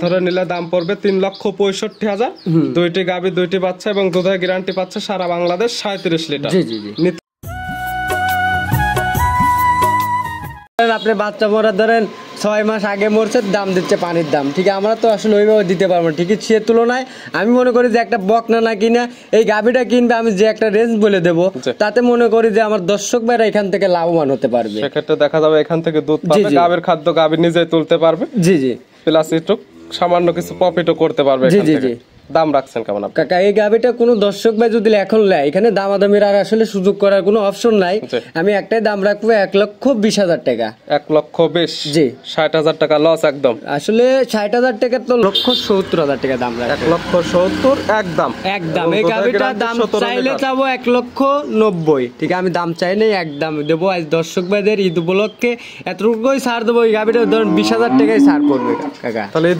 ধরে নিলে দাম পড়বে 3,65,000। দুইটি গাভী, দুইটি বাচ্চা এবং দুধের গ্যারান্টি পাচ্ছে সারা বাংলাদেশ 37 লিটার। জি জি জি। আপনি বাচ্চা মরা ধরেন 6 মাস আগে মরছে, দাম দিচ্ছে পানির দাম, ঠিক আছে। আমরা তো আসলে ওইভাবে দিতে পারবো না, ঠিক আছে। সে তুলনায় আমি মনে করি যে একটা বকনা না কিনা এই গাভীটা কিনবে, আমি যে একটা রেঞ্জ বলে দেবো, তাতে মনে করি যে আমার দর্শক ভাইরা এখান থেকে লাভবান হতে পারবে। সেক্ষেত্রে দেখা যাবে এখান থেকে দুধ পাবে, গাভীর খাদ্য গাভী নিজেই তুলতে পারবে। জি জি। প্লাস একটু সামান্য কিছু প্রফিটও করতে পারবে। জি জি জি। দাম রাখছেন কেমন আপনি? কাকা এই গাভীটা কোনো দর্শক ভাই যদি এখন নেয়, এখানে দামাদামির আর আসলে সুযোগ করার কোনো অপশন নাই। আমি একটাই দাম রাখবো 1,20,000 টাকা। 1,20,000? জি। 60,000 টাকা লস একদম। আসলে 60,000 টাকার তো 1,70,000 টাকা দাম রাখবো। 1,70,000 একদম। একদম। এই গাভীটার দাম চাইলে চাবো 1,90,000, ঠিক আছে। আমি দাম চাই নাই, একদম দেবো। আজ দর্শক ভাইদের ঈদ উপলক্ষে এতটুকুই ছাড় দেবো। এই গাভীটা ধরুন 20,000 টাকায় ছাড় পড়বে কাকা। তাহলে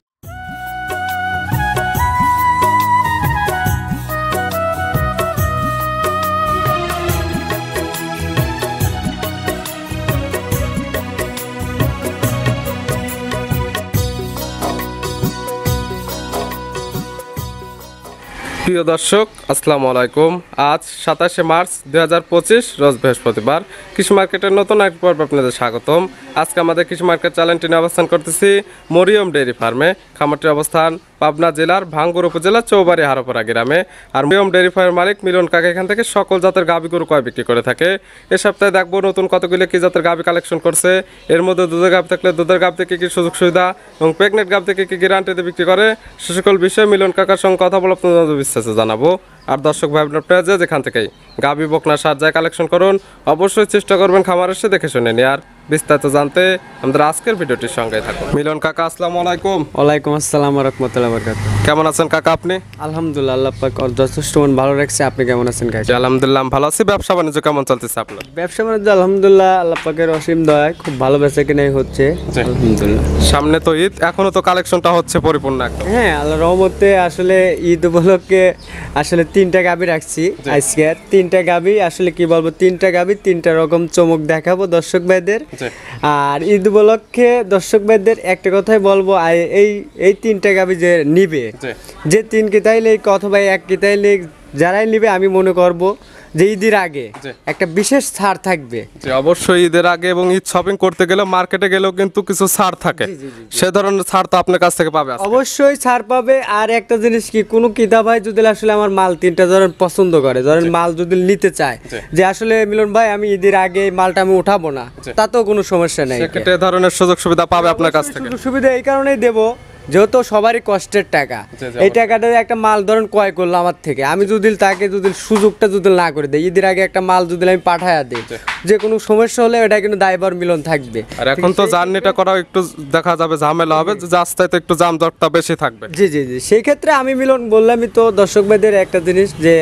প্রিয় দর্শক আসসালামু আলাইকুম। আজ 27শে মার্চ 2025 রোজ বৃহস্পতিবার। কৃষি মার্কেটের নতুন এক পর্ব আপনাদের স্বাগতম। আজকে আমাদের কৃষি মার্কেট চ্যানেলটি নিয়ে অবস্থান করতেছি মরিয়ম ডেইরি ফার্মে। খামারটির অবস্থান পাবনা জেলার ভাঙ্গুর উপজেলা চৌবাড়ি হারোপাড়া গ্রামে। আর মরিয়ম ডেইরি ফার্মের মালিক মিলন কাকা এখান থেকে সকল জাতের গাভী গরু ক্রয় বিক্রি করে থাকে। এ সপ্তাহে দেখবো নতুন কতগুলো কি জাতের গাভী কালেকশন করছে। এর মধ্যে দুধের গাভী থাকলে দুধের গাভী থেকে কি সুযোগ সুবিধা এবং প্রেগনেন্ট গাভী থেকে কি গ্যারান্টিতে বিক্রি করে, সে সকল বিষয়ে মিলন কাকার সঙ্গে কথা বলে আপনাদের বিশ্বাসে জানাবো। আর দর্শক ভাই আপনারা যেখান থেকেই গাভী বকনা সার যায় কালেকশন করুন, অবশ্যই চেষ্টা করবেন খামার এসে দেখে শুনে নেওয়ার। বিস্তারিত জানতে আমাদের আজকের ভিডিওটির সঙ্গে থাকুন। মিলন কাকা আসসালামু আলাইকুম। ওয়ালাইকুম আসসালাম ওয়া রাহমাতুল্লাহি ওয়া বারাকাতুহু। কেমন আছেন কাকা আপনি? আলহামদুলিল্লাহ, আল্লাহ পাক যথেষ্ট ভালো রাখছে। আপনি কেমন আছেন কাকা? আলহামদুলিল্লাহ ভালো আছি। ব্যবসা বাণিজ্য কেমন চলতেছে আপনার? ব্যবসা বাণিজ্য আলহামদুলিল্লাহ আল্লাহ পাকের অসীম দয়ায় খুব ভালো বেচাকেনাই হচ্ছে আলহামদুলিল্লাহ। সামনে তো ঈদ, এখনো তো কালেকশনটা হচ্ছে পরিপূর্ণ একদম। হ্যাঁ, আল্লাহর রহমতে আসলে ঈদ উপলক্ষে আসলে 3টা গাভী রাখছি আজকে। 3টা গাভী আসলে কি বলবো, 3টা গাভী 3টা রকম চমক দেখাবো দর্শক ভাইদের। আর ঈদ উপলক্ষে দর্শক ভাইদের একটা কথাই বলবো, এই 3টা গাভী যে নিবে, যে 3 কিতাই লেখ অথবা 1 কিতাই লেখ যারাই নিবে, আমি মনে করব যে ঈদের আগে একটা বিশেষ ছাড় থাকবে। অবশ্যই ঈদের আগে এবং ঈদ শপিং করতে গেলে মার্কেটে গেলেও কিন্তু কিছু ছাড় থাকে, সে ধরনের ছাড় তো আপনার কাছ থেকে পাবে। অবশ্যই ছাড় পাবে। আর একটা জিনিস কি, কোনো কিতা ভাই যদি আসলে আমার মাল 3টা ধরেন পছন্দ করে, ধরেন মাল যদি নিতে চায় যে আসলে মিলন ভাই আমি ঈদের আগে মালটা আমি উঠাবো না, তাতেও কোনো সমস্যা নেই। সেক্ষেত্রে ধরনের সুযোগ সুবিধা পাবে আপনার কাছ থেকে। সুযোগ সুবিধা এই কারণেই দেবো, যেহেতু সবারই কষ্টের টাকা, এই টাকাটা একটা মাল ধরেন ক্রয় করলো আমার থেকে, আমি যদি তাকে যদি সুযোগটা যদি না করে দেয়, ঈদের আগে একটা মাল যদি আমি পাঠায়া দিই, যে কোনো সমস্যা হলে এটা কিন্তু দায়ভার মিলন থাকবে। আর এখন তো জার্নিটা করা একটু দেখা যাবে ঝামেলা হবে, যে রাস্তায় তো একটু জাম জটটা বেশি থাকবে। জি জি জি। সেই ক্ষেত্রে আমি মিলন বললামই তো দর্শক ভাইদের একটা জিনিস, যে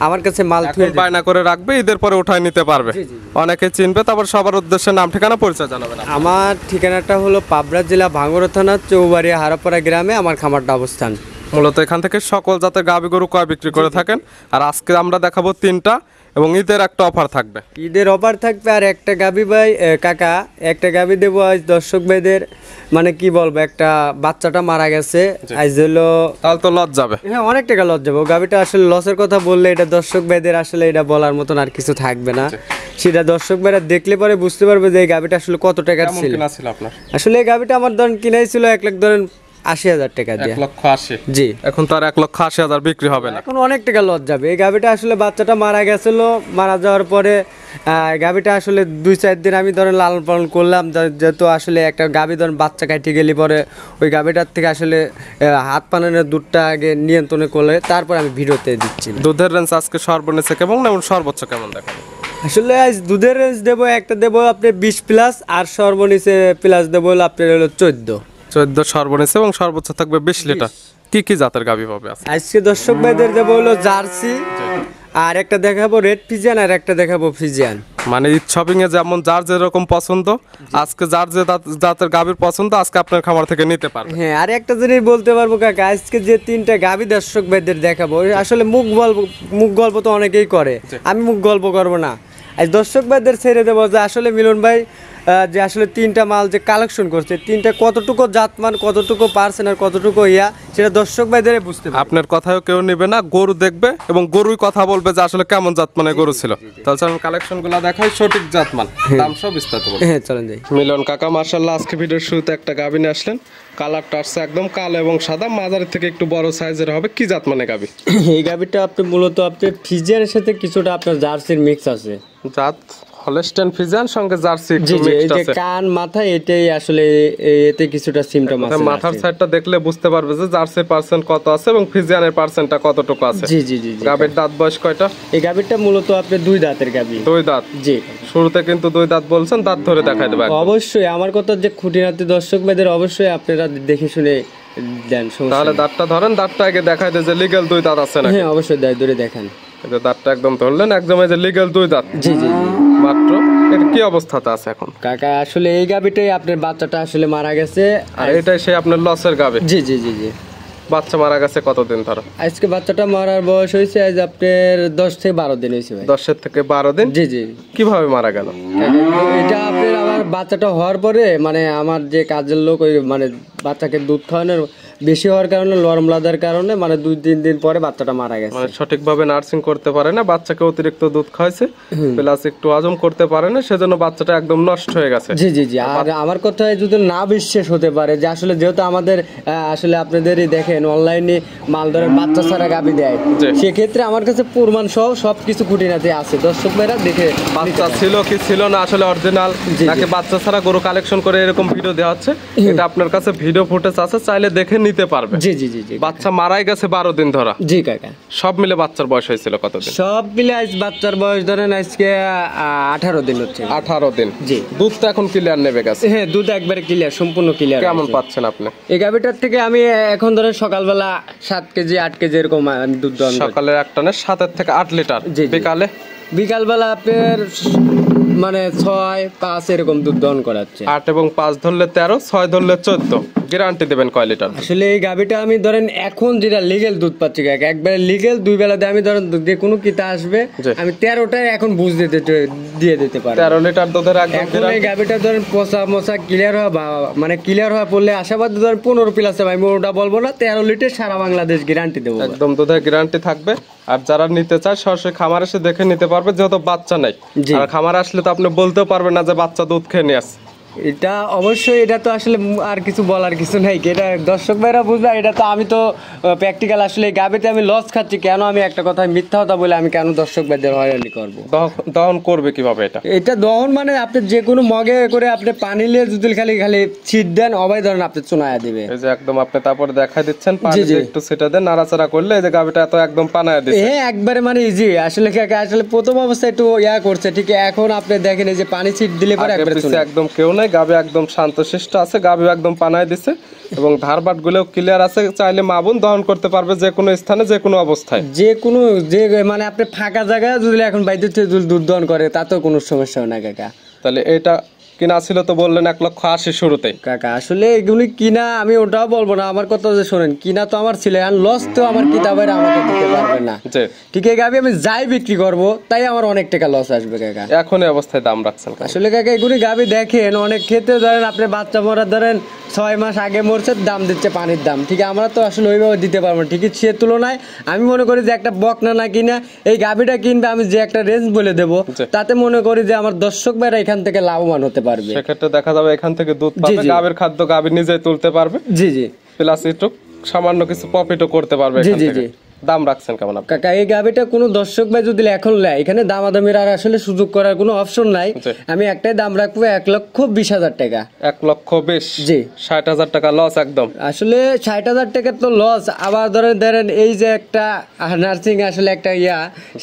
আমার কাছে মাল বায়না করে রাখবে, ঈদের পরে উঠায় নিতে পারবে, অনেকে চিনবে। তারপর সবার উদ্দেশ্যে নাম ঠিকানা পরিচয় জানাবেন। আমার ঠিকানাটা হলো পাবনা জেলা ভাঙ্গুড়া থানা চৌবাড়ি হারোপাড়া গ্রামে আমার খামারটা অবস্থান। মূলত এখান থেকে সকল জাতের গাভী গরু ক্রয় বিক্রি করে থাকেন। আর আজকে আমরা দেখাবো 3টা এবং ঈদের একটা অফার থাকবে। ঈদের অফার থাকবে। আর একটা গাভী ভাই কাকা, একটা গাভী দেবো আজ দর্শক ভাইদের, মানে কি বলবো, একটা বাচ্চাটা মারা গেছে আজ হলো, তাহলে তো লস যাবে। হ্যাঁ, অনেক টাকা লস যাবে। গাভীটা আসলে লসের কথা বললে এটা দর্শক ভাইদের আসলে এটা বলার মতন আর কিছু থাকবে না। সেটা দর্শক ভাইরা দেখলে পরে বুঝতে পারবে যে এই গাভীটা আসলে কত টাকার ছিল। আসলে এই গাভীটা আমার ধরেন কিনাইছিল 1,80,000 টাকা দিয়ে। 1,80,000? জি। এখন তো আর 1,80,000 বিক্রি হবে না, এখন অনেক টাকা লস যাবে। এই গাভীটা আসলে বাচ্চাটা মারা গেছিল, মারা যাওয়ার পরে গাভীটা আসলে 2-4 দিন আমি ধরেন লালন পালন করলাম, যেহেতু আসলে একটা গাভী ধরেন বাচ্চা কাটি গেলে পরে ওই গাভীটার থেকে আসলে হাত পানানোর দুধটা আগে নিয়ন্ত্রণে করলে তারপর আমি ভিডিওতে দিচ্ছি। দুধের রেঞ্জ আজকে সর্বনিম্ন কেমন এবং সর্বোচ্চ কেমন দেখাবো? আসলে আজ দুধের রেঞ্জ দেবো, একটা দেবো আপনি 20+, আর সর্বনিচে প্লাস দেবো আপনার হলো 14 সর্বনিম্ন এবং সর্বোচ্চ থাকবে 20 লিটার। কি কি জাতের গাভী পাবে আজকে দর্শক ভাইদের দেবো হলো জার্সি, আর একটা দেখাবো রেড ফিজিয়ান, আর একটা দেখাবো ফিজিয়ান। মানে ঈদ শপিং এ যেমন যার যেরকম পছন্দ, আজকে যার যে জাতের গাভীর পছন্দ আজকে আপনার খামার থেকে নিতে পারবে। হ্যাঁ, আর একটা জিনিস বলতে পারবো কাকা, আজকে যে 3টা গাভী দর্শক ভাইদের দেখাবো, আসলে মুখ গল্প তো অনেকেই করে, আমি মুখ গল্প করবো না। আজ দর্শক ভাইদের ছেড়ে দেবো যে আসলে মিলন ভাই যে আসলে তিনটা মাল যে কালেকশন করছে, তিনটা কতটুকু জাতমান, কতটুকু পার্সেন্ট আর কতটুকু সেটা দর্শক ভাইদের বুঝতে পারবে। আপনার কথাও কেউ নেবে না, গরু দেখবে এবং গরুই কথা বলবে যে আসলে কেমন জাতমানের গরু ছিল। তাহলে আমি কালেকশন গুলা দেখাই, সঠিক জাতমান, দাম সব বিস্তারিত বলবো। হ্যাঁ চলেন যাই। মিলন কাকা মাশাআল্লাহ আজকে ভিডিওর শুরুতে একটা গাভী নিয়ে আসলেন, কালারটা আসছে একদম কালো এবং সাদা, মাঝারি থেকে একটু বড় সাইজের হবে। কি জাতমানের গাভী? এই গাভিটা আপনি মূলত আপনার ফিজিয়ানের সাথে কিছুটা আপনার জার্সির মিক্স আছে। জাত হলস্টেইন ফ্রিজিয়ান সঙ্গে জার্সি একটু জি জি, এই মিক্সড যে আছে। কান মাথা এটাই আসলে এতে কিছুটা সিমটম আছে। মাথার সাইডটা দেখলে বুঝতে পারবে যে জার্সির পার্সেন্ট কত আছে এবং ফ্রিজিয়ানের পার্সেন্টটা কতটুকু আছে। জি জি জি জি। গাভীর দাঁত বয়স কয়টা? এই গাভিটা মূলত আপনার 2 দাঁতের গাভি। 2 দাঁত। জি, শুরুতে কিন্তু 2 দাঁত বলছেন, দাঁত ধরে দেখাই দেব একদম। অবশ্যই আমার কথা যে খুঁটিনাটি দর্শক ভাইদের অবশ্যই আপনারা দেখে শুনে দেন। তাহলে দাঁতটা ধরেন, দাঁতটা আগে দেখাই দেয় যে লিগ্যাল 2 দাঁত আছে না। হ্যাঁ অবশ্যই ধরে দেখেন। এই যে দাঁতটা একদম ধরলেন, একদম এই যে লিগ্যাল 2 দাঁত জি জি জি। মাত্র। এটা কি অবস্থাতে আছে এখন? কাকা আসলে এই গাভিটাই আপনার বাচ্চাটা আসলে মারা গেছে। আর এটাই সেই আপনার লসের গাভী। জি জি জি জি। বাচ্চা মারা গেছে কতদিন ধরে? আজকে বাচ্চাটা মারার বয়স হয়েছে আজ আপনার 10 থেকে 12 দিন হয়েছে ভাই। 10 থেকে 12 দিন। জি জি। কিভাবে মারা গেল? এটা আপনার আমার বাচ্চাটা হওয়ার পরে মানে আমার যে কাজের লোক ওই মানে বাচ্চাকে দুধ খাওয়ানোর বেশি হওয়ার কারণে, লরম লাদার কারণে মানে 2-3 দিন পরে বাচ্চাটা মারা গেছে। মানে সঠিকভাবে নার্সিং করতে পারে না, বাচ্চাকে অতিরিক্ত দুধ খাওয়াইছে, প্লাস একটু হজম করতে পারে না, সেজন্য বাচ্চাটা একদম নষ্ট হয়ে গেছে। জি জি জি। আর আমার কথায় যদি না বিশ্বাস হতে পারে যে আসলে যেহেতু আমাদের আসলে আপনাদেরই দেখেন অনলাইনে মাল ধরে বাচ্চা ছাড়া গাবি দেয়, জি। সেক্ষেত্রে আমার কাছে প্রমাণ সহ সবকিছু খুঁটিনাটি আছে, দর্শক ভাইরা দেখে। বাচ্চা ছিল কি ছিল না আসলে অরিজিনাল জি, নাকি বাচ্চা ছাড়া গরু কালেকশন করে এরকম ভিডিও দেওয়া হচ্ছে, এটা আপনার কাছে ভিডিও ফুটেজ আছে, চাইলে দেখে নিতে পারবে। জি জি জি জি। বাচ্চা মারাই গেছে 12 দিন ধরা। জি কাকা। সব মিলে বাচ্চার বয়স হয়েছিল কতদিন? সব মিলে আজ বাচ্চার বয়স ধরেন আজকে 18 দিন হচ্ছে। 18 দিন। জি। দুধ তো এখন ক্লিয়ার নেবে গেছে। হ্যাঁ দুধ একবারে ক্লিয়ার, সম্পূর্ণ ক্লিয়ার। কেমন পাচ্ছেন আপনি? এই গাভিটার থেকে আমি এখন ধরেন সকালবেলা 7 কেজি 8 কেজি এরকম আমি দুধ দহন করি। সকালে এক টানে 7 থেকে 8 লিটার। জি, জি। বিকালে বিকালবেলা আপনার মানে 6-5 এরকম দুধ দহন করাচ্ছে। 8 এবং 5 ধরলে 13, 6 ধরলে 14। গ্যারান্টি দেবেন কয় লিটার? আসলে এই গাভিটা আমি ধরেন এখন যেটা লিগেল দুধ পাচ্ছি কাকা, একবারে লিগেল 2 বেলাতে আমি ধরেন যে কোনো কিতা আসবে জি। আমি 13টাই এখন বুঝ দিয়ে দিতে পারি। 13 লিটার দুধের একদম এখন এই গাভিটা ধরেন পচা মশা ক্লিয়ার হওয়া মানে ক্লিয়ার হওয়া পড়লে আশাবাদ ধরেন 15 প্লাস আমি ওটা বলবো না, 13 লিটার সারা বাংলাদেশ গ্যারান্টি দেবো। একদম দুধের গ্যারান্টি থাকবে। আর যারা নিতে চায় সরাসরি খামার এসে দেখে নিতে পারবে, যেহেতু বাচ্চা নাই। জি। আর খামার আসলে তো আপনি বলতেও পারবেন না যে বাচ্চা দুধ খেয়ে নিয়ে আসছে। এটা অবশ্যই, এটা তো আসলে আর কিছু বলার কিছু নাই, এটা দর্শক ভাইরা বুঝবে। এটা তো আমি তো প্র্যাকটিক্যাল আসলে এই গাভিতে আমি লস খাচ্ছি কেন, আমি একটা কথা মিথ্যা কথা বলে আমি কেন দর্শক ভাইদের হয়রানি করবো? দহন করবে কিভাবে এটা? এটা দহন মানে আপনি যে কোনো মগে করে আপনি পানি নিয়ে যদি খালি খালি ছিট দেন অবাই ধরেন আপনি চুনায়া দিবে। এই যে একদম আপনি তারপরে দেখাই দিচ্ছেন, জি, পানি জি। একটু সেটা দেন, নাড়াচাড়া করলে এই যে গাভিটা এত একদম পানায় দিচ্ছে। হ্যাঁ একবারে মানে ইজি আসলে কাকা, আসলে প্রথম অবস্থায় একটু করছে ঠিক, এখন আপনি দেখেন এই যে পানি ছিট দিলে পরে আগে একবারে পিছে চুনা। একদম কেউ নাই, গাভি একদম শান্তশিষ্ট আছে, গাভি একদম পানায় দিছে এবং ধারবাট গুলো ক্লিয়ার আছে, চাইলে মা বোন দহন করতে পারবে যে কোনো স্থানে যে কোনো অবস্থায়। যে কোনো যে মানে আপনি ফাঁকা জায়গায় যদি এখন বাইরে থেকে যদি দুধ দহন করে তাতেও কোনো সমস্যা হয় না কাকা। তাহলে এটা কিনা ছিল তো বললেন 1,80,000 শুরুতে। কাকা আসলে এগুলি কিনা আমি ওটাও বলবো না, আমার কথা যে শোনেন, কিনা তো আমার ছিল, আর লস তো আমার কিতাবের আমাকে দিতে পারবে না। জি। ঠিক আছে গাবি আমি যাই বিক্রি করব তাই আমার অনেক টাকা লস আসবে কাকা। এখন এই অবস্থায় দাম রাখছেন কেন? আসলে কাকা এগুলি গাবি দেখেন অনেক ক্ষেত্রে ধরেন আপনি বাচ্চা মরা ধরেন 6 মাস আগে মরছে, দাম দিচ্ছে পানির দাম, ঠিক আছে আমরা তো আসলে ওইভাবে দিতে পারবো না। ঠিক আছে সে তুলনায় আমি মনে করি যে একটা বকনা না কিনা এই গাবিটা কিনবে, আমি যে একটা রেঞ্জ বলে দেবো জি। তাতে মনে করি যে আমার দর্শক ভাইরা এখান থেকে লাভবান হতে পারবে। সেক্ষেত্রে দেখা যাবে এখান থেকে দুধ জি, পাবে, জি। গাভীর খাদ্য গাভী নিজেই তুলতে পারবে, জি জি প্লাস একটু সামান্য কিছু প্রফিটও করতে পারবে জি, এখান জি, থেকে। জি। দাম রাখছেন কেমন আপনি? কাকা এই গাবিটা কোনো দর্শক ভাই যদি এখন নেয় এখানে দামাদামির আর আসলে সুযোগ করার কোনো অপশন নাই। জি। আমি একটাই দাম রাখবো 1,20,000 টাকা। 1,20,000। জি। 60,000 টাকা লস একদম। আসলে 60,000 টাকার তো লস, আবার ধরেন এই যে একটা নার্সিং আসলে একটা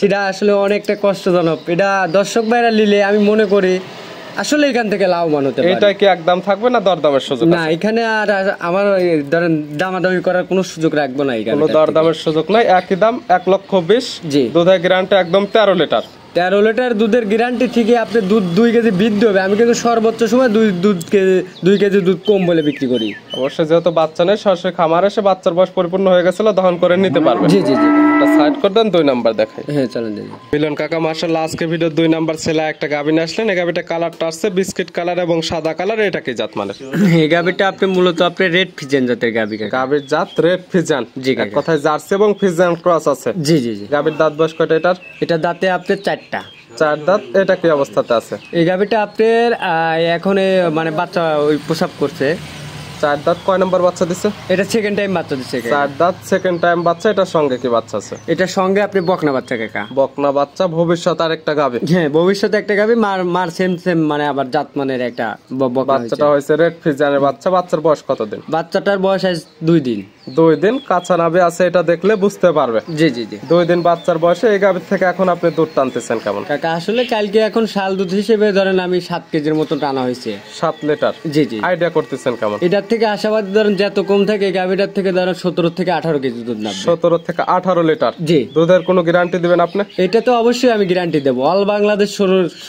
সেটা আসলে অনেকটা কষ্টজনক, এটা দর্শক ভাইরা নিলে আমি মনে করি আসলে এখান থেকে লাভবান হতে পারে। এটা কি একদম থাকবে না দরদামের সুযোগ না আছে? এখানে আর আমার ধরেন দামাদামি করার কোনো সুযোগ রাখবো না এই কোনো গাবিটার থেকে। দরদামের সুযোগ নাই, একই দাম 1,20,000। জি। দুধের গ্যারান্টি একদম 13 লিটার। 13 লিটার দুধের গ্যারান্টি ঠিকই, আপনি দুধ 2 কেজি বৃদ্ধি হবে, আমি কিন্তু সর্বোচ্চ সময় 2 কেজি দুধ কম বলে বিক্রি করি। অবশ্যই যেহেতু বাচ্চা নেই, সরাসরি খামার এসে বাচ্চার বয়স পরিপূর্ণ হয়ে গেছিল দহন করে নিতে পারবে। জি জি জি। এটা সাইড করে দেন, 2 নাম্বার দেখাই। হ্যাঁ চলেন দেখি। মিলন কাকা মাশাআল্লাহ আজকে ভিডিও 2 নাম্বার ছেলে একটা গাবিন আসলেন। এই গাবিটা কালারটা আসছে বিস্কিট কালার এবং সাদা কালার। এটা কি জাত মানে? এই গাবিটা আপনি মূলত আপনি রেড ফিজেন জাতের গাবি কাকা। গাবির জাত রেড ফিজান। জি এক কাকা। কথায় জার্সি এবং ফিজান ক্রস আছে। জি জি জি। গাবির দাঁত বয়স কয়টা এটার? এটা দাঁতে আপনার 4টা। 4 দাঁত। এটা কি অবস্থাতে আছে? এই গাবিটা আপনার এখন মানে বাচ্চা ওই প্রসাব করছে। 4 দাঁত। কয় নাম্বার বাচ্চা দিছে? এটা সেকেন্ড টাইম বাচ্চা দিচ্ছে কাকা। 4 দাঁত সেকেন্ড টাইম বাচ্চা। এটার সঙ্গে কি বাচ্চা আছে? এটার সঙ্গে আপনি বকনা বাচ্চা কাকা। বকনা বাচ্চা। ভবিষ্যৎ আরেকটা গাবি। হ্যাঁ ভবিষ্যতে একটা গাবি মার সেম মানে আবার জাত মানের একটা বকনা বাচ্চাটা হয়েছে রেড ফিজানের বাচ্চা। বাচ্চার বয়স কত দিন? বাচ্চাটার বয়স আজ 2 দিন। 2 দিন। কাঁচা নাভি আছে, এটা দেখলে বুঝতে পারবে। জি জি জি। 2 দিন বাচ্চার বয়সে এই গাভীর থেকে এখন আপনি দুধ টানতেছেন কেমন? কাকা আসলে কালকে এখন শাল দুধ হিসেবে ধরেন আমি 7 কেজির মতো টানা হয়েছে। 7 লিটার। জি জি। আইডিয়া করতেছেন কেমন? এটার থেকে আশাবাদ ধরেন যত কম থাকে এই গাভীটার থেকে ধরেন 17 থেকে 18 কেজি দুধ নামবে। 17 থেকে 18 লিটার। জি। দুধের কোনো গ্যারান্টি দিবেন আপনি? এটা তো অবশ্যই আমি গ্যারান্টি দেবো। অল বাংলাদেশ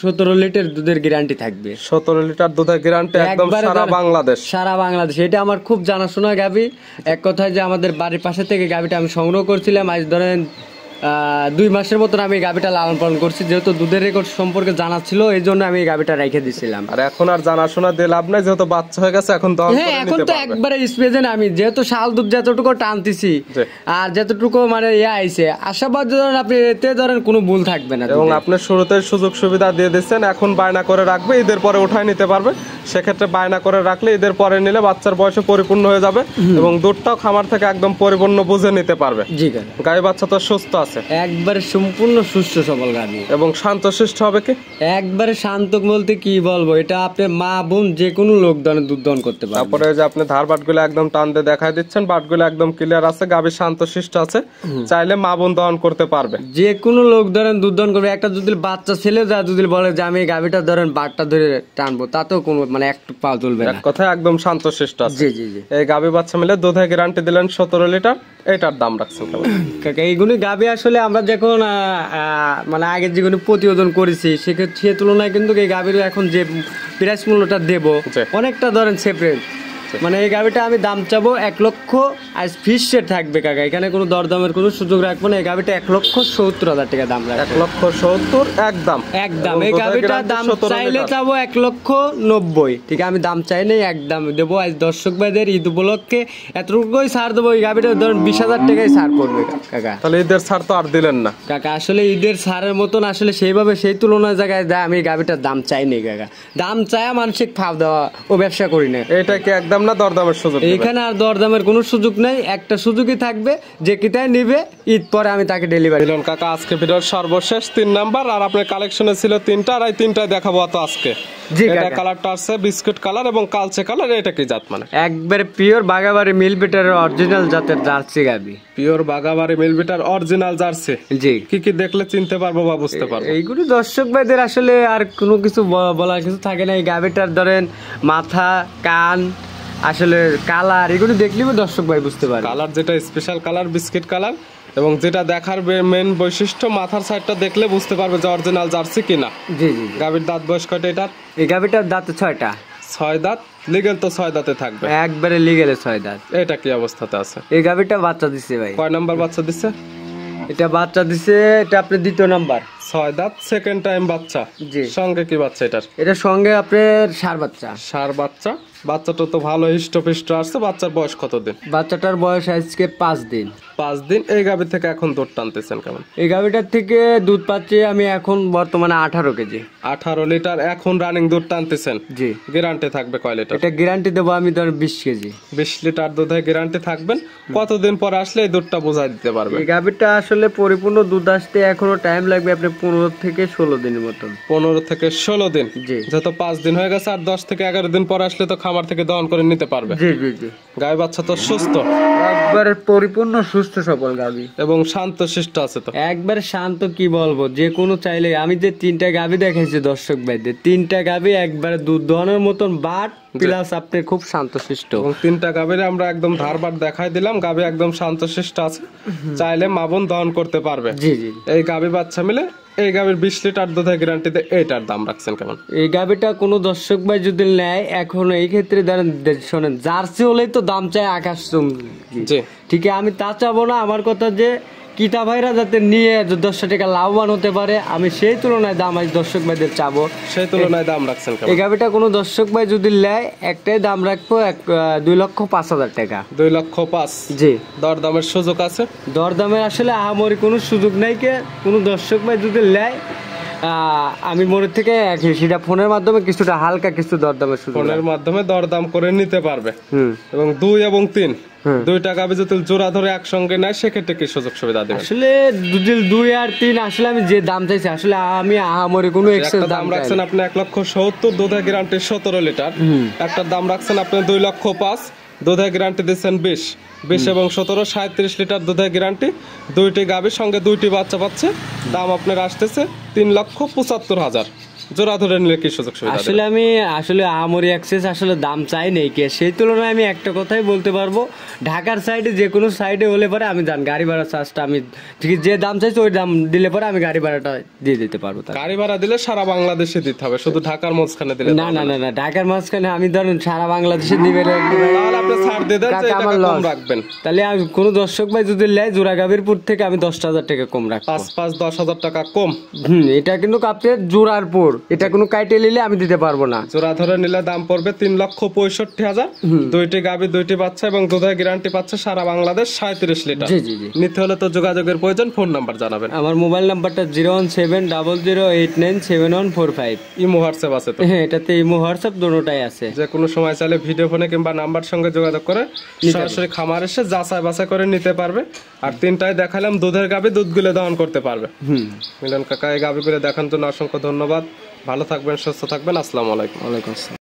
17 লিটার দুধের গ্যারান্টি থাকবে। 17 লিটার দুধের গ্যারান্টি একদম একবারে সারা বাংলাদেশ। সারা বাংলাদেশ। এটা আমার খুব জানাশোনা গাভী। এক কথায় যে আমাদের বাড়ির পাশে থেকে গাভীটা আমি সংগ্রহ করছিলাম। আজ ধরেন 2 মাসের মতন আমি গাভীটা লালন পালন করছি। যেহেতু দুধের রেকর্ড সম্পর্কে জানা ছিল এই জন্য আমি এই গাভীটা রেখে দিয়েছিলাম। আর এখন আর জানাশোনা দিয়ে লাভ নাই, যেহেতু বাচ্চা হয়ে গেছে এখন দহন হ্যাঁ করে এখন নিতে তো পারবে। একবারে স্পেজেন আমি যেহেতু শাল দুধ যতটুকু টানতেছি জি। আর যতটুকু মানে আইছে আশাবাদ ধরেন আপনি এতে ধরেন কোনো ভুল থাকবে না। এবং আপনি শুরুতে সুযোগ সুবিধা দিয়ে দিচ্ছেন, এখন বায়না করে রাখবে, ঈদের পরে উঠায় নিতে পারবে। সেক্ষেত্রে বায়না করে রাখলে ঈদের পরে নিলে বাচ্চার বয়সে পরিপূর্ণ হয়ে যাবে এবং দুধটাও খামার থেকে একদম পরিপূর্ণ বুঝে নিতে পারবে। জি কাকা। গাই বাচ্চা তো সুস্থ আছে, একবারে সম্পূর্ণ সুস্থ সবল গাভী এবং শান্তশিষ্ট হবে কি? একবারে শান্ত বলতে কি বলবো, এটা আপনার মা বোন যে কোনো লোক দুধ দহন করতে পারবে। তারপরে যে আপনি ধার বাটগুলো একদম টান দিয়ে দেখাই দিচ্ছেন, বাটগুলো একদম ক্লিয়ার আছে, গাভী শান্তশিষ্ট আছে, চাইলে মা বোন দহন করতে পারবে। যে কোনো লোক ধরেন দুধ দহন করবে। একটা যদি বাচ্চা ছেলে যা যদি বলে যে আমি এই গাভীটা ধরেন বাটটা ধরে টানবো, তাতেও কোনো মানে একটু পা তুলবে না। এক কথায় একদম শান্তশিষ্ট আছে। জি জি জি। এই গাভী বাচ্চা মিলে দুধের গ্যারান্টি দিলেন 17 লিটার। এটার দাম রাখছেন কেমন? কাকা এইগুলি গাভী আসলে আমরা যখন মানে আগের যেগুলো প্রতিবেদন করেছি সেক্ষেত্রে সে তুলনায় কিন্তু এই গাভীর এখন যে প্রাইস মূল্যটা দেবো জি। অনেকটা ধরেন সেপারেট। মানে এই গাভীটা আমি দাম চাবো 1 লক্ষ। আজ ফিক্স রেট থাকবে কাকা, এখানে কোনো দরদামের কোনো সুযোগ রাখবো না। এই গাভীটা 1,70,000 টাকা দাম রাখবো। 1,70,000 একদম। একদম। এই গাভীটার দাম চাইলে চাবো 1,90,000। ঠিক আছে আমি দাম চাই নাই, একদম দেবো। আজ দর্শক ভাইদের ঈদ উপলক্ষে এতটুকুই ছাড় দেবো। এই গাভীটা ধরেন 20,000 টাকায় ছাড় পড়বে কাকা। তাহলে ঈদের ছাড় তো আর দিলেন না কাকা। আসলে ঈদের ছাড়ের মতন আসলে সেইভাবে সেই তুলনার জায়গায় আমি এই গাভীটার দাম চাই নাই কাকা। দাম চায়া মানসিক ফাও দেওয়া ও ব্যবসা করি না। এটা কি একদম না দরদামের সুযোগ? এইখানে আর দরদামের কোনো সুযোগ নাই, একটা সুযোগই থাকবে, যে কিতায় নিবে ঈদ পরে আমি তাকে ডেলিভারি। মিলন কাকা আজকে ভিডিওর সর্বশেষ 3 নাম্বার, আর আপনার কালেকশনে ছিল 3টা, আর এই 3টাই দেখাবো তো আজকে। জি এটা কাকা। কালারটা আছে বিস্কুট কালার এবং কালচে কালার। এটা কি জাত মানে? একবারে পিওর বাগাবাড়ি মিল বিটারের অরিজিনাল জাতের জার্সি গাভী। Pure Bagabari milk vita original jersey. জি। কি কি দেখলে চিনতে পারবো বা বুঝতে পারবো? এইগুলি দর্শক ভাইদের আসলে আর কোনো কিছু বলার কিছু থাকে না। এই গাভীটার ধরেন মাথা, কান, আসলে কালার এগুলো দেখলেও দর্শক ভাই বুঝতে পারে। কালার যেটা স্পেশাল কালার বিস্কিট কালার, এবং যেটা দেখার মেন বৈশিষ্ট্য মাথার সাইডটা দেখলে বুঝতে পারবে যে অরিজিনাল জার্সি কিনা। জি জি। গাভীর দাঁত বয়স কয়টা এটার? এই গাভীটার দাঁত 6টা। 6 দাঁত। লিগেল তো 6 দাঁতে থাকবে। একবারে লিগেলে 6 দাঁত। এটা কি অবস্থাতে আছে? এই গাভীটা বাচ্চা দিছে ভাই। কয় নাম্বার বাচ্চা দিচ্ছে? এটা বাচ্চা দিছে, এটা আপনি 2য় নাম্বার। 6 দাঁত সেকেন্ড টাইম বাচ্চা। জি। সঙ্গে কি বাচ্চা এটার? এটা সঙ্গে আপনার ষাঁড় বাচ্চা। ষাঁড় বাচ্চা। বাচ্চাটা তো ভালো হিষ্টপিষ্ট আসছে। বাচ্চার বয়স কত দিন? বাচ্চাটার বয়স আজকে 5 দিন। 5 দিন। এই গাভী থেকে এখন দুধ টানতেছেন কেমন? এই গাভীটার থেকে দুধ পাচ্ছি আমি এখন বর্তমানে 18 কেজি। 18 লিটার এখন রানিং দুধ টানতেছেন। জি। গ্যারান্টি থাকবে কয় লিটার? এটা গ্যারান্টি দেবো আমি ধর 20 কেজি। 20 লিটার দুধে গ্যারান্টি থাকবেন। কতদিন পর আসলে এই দুধটা বোঝাই দিতে পারবে? এই গাভীটা আসলে পরিপূর্ণ দুধ আসতে এখনো টাইম লাগবে আপনার 15 থেকে 16 দিনের মতন। 15 থেকে 16 দিন। জি। যত 5 দিন হয়ে গেছে, আর 10 থেকে 11 দিন পর আসলে তো খামার থেকে দহন করে নিতে পারবে। জি জি জি। গাই বাচ্চা তো সুস্থ, একবারে পরিপূর্ণ সুস্থ সবল গাভী এবং শান্তশিষ্ট আছে তো। একবারে শান্ত। কি বলবো, যে কোনো চাইলে আমি যে 3টা গাভী দেখাইছি দর্শক ভাইদের, 3টা গাভী একবারে দুধ দহনের মতন বাট প্লাস আপনি খুব শান্তশিষ্ট। এবং 3টা গাভীর আমরা একদম ধারবাট দেখাই দিলাম। গাভী একদম শান্তশিষ্ট আছে, চাইলে মা বোন দহন করতে পারবে। জি জি। এই গাভী বাচ্চা মিলে এই গাভীর 20 লিটার দুধের গ্যারান্টিতে এইটার দাম রাখছেন কেমন? এই গাভীটা কোনো দর্শক ভাই যদি নেয় এখন এই ক্ষেত্রে শোনেন জার্সি হলেই তো দাম চাই আকাশ চুম্বি। জি। ঠিক আছে আমি তা চাবো না। আমার কথা যে কিতা ভাইরা যাতে নিয়ে 10টা টাকা লাভবান হতে পারে, আমি সেই তুলনায় দাম আজ দর্শক ভাইদের চাবো। সেই তুলনায় দাম রাখছেন কেমন? এই গাভিটা কোনো দর্শক ভাই যদি নেয় একটাই দাম রাখবো 2,05,000 টাকা। 2,05,000। জি, দরদামের সুযোগ আছে? দরদামের আসলে আহামরি কোনো সুযোগ নাই। কে কোনো দর্শক ভাই যদি নেয় আমি মনের থেকে সেটা ফোনের মাধ্যমে কিছুটা হালকা কিছু দরদামের সুযোগ, ফোনের মাধ্যমে দরদাম করে নিতে পারবে। হুম। এবং 2 এবং 3 দুইটা গাভী যদি জোড়া ধরে একসঙ্গে নেয় সেক্ষেত্রে কি সুযোগ সুবিধা দেবে? আসলে 2 আর 3 আসলে আমি যে দাম চাইছি আসলে আমি আহামরি কোনো এক্সেস একটা দাম রাখছেন আপনি 1,70,000, দুধের গ্যারান্টি 17 লিটার। একটা দাম রাখছেন আপনি 2,05,000, দুধের গ্যারান্টি দিচ্ছেন 20 এবং 17 37 লিটার দুধের গ্যারান্টি। দুইটি গাভীর সঙ্গে 2টি বাচ্চা পাচ্ছে। দাম আপনার আসতেছে 3,75,000। জোড়া ধরে নিলে কি সুযোগ সুবিধা? আসলে আমি আসলে আহামরি এক্সেস আসলে দাম চাই নেই কে, সেই তুলনায় আমি একটা কথাই বলতে পারবো, ঢাকার সাইডে যে কোনো সাইডে হলে পরে আমি জান গাড়ি ভাড়া চার্জটা আমি ঠিক যে দাম চাইছি ওই দাম দিলে পরে আমি গাড়ি ভাড়াটা দিয়ে দিতে পারবো। গাড়ি ভাড়া দিলে সারা বাংলাদেশে দিতে হবে, শুধু ঢাকার মাঝখানে দিলে না না না না, ঢাকার মাঝখানে আমি ধরেন সারা বাংলাদেশে দিবে তাহলে আপনি ছাড় দিয়ে দেন, যে টাকা কম রাখবেন। তাহলে আমি কোনো দর্শক ভাই যদি নেয় জোড়া গাভীরপুর থেকে আমি 10,000 টাকা কম রাখবো। 5-10,000 টাকা কম। এটা কিন্তু আপনার জোড়ার পর, এটা কোনো কাইটে নিলে আমি দিতে পারবো না। জোড়া ধরে নিলে দাম পড়বে 3,65,000। দুইটি গাভী, দুইটি বাচ্চা এবং দুধের গ্যারান্টি পাচ্ছে সারা বাংলাদেশ 37 লিটার। জি জি জি। নিতে হলে তো যোগাযোগের প্রয়োজন। ফোন নাম্বার জানাবেন। আমার মোবাইল নাম্বারটা 01700897145। ইমো হোয়াটসঅ্যাপ আছে তো? হ্যাঁ, এটাতে ইমো হোয়াটসঅ্যাপ দুটোটাই আছে। যে কোনো সময় চাইলে ভিডিও ফোনে কিংবা নাম্বার সঙ্গে যোগাযোগ করে সরাসরি খামার এসে যাচাই বাছাই করে নিতে পারবে। আর 3টায় দেখালাম দুধের গাভী, দুধগুলো দহন করতে পারবে। মিলন কাকা এই গাভীগুলো দেখার জন্য অসংখ্য ধন্যবাদ। ভালো থাকবেন, সুস্থ থাকবেন। আসসালামু আলাইকুম। ওয়ালাইকুম আসসালাম।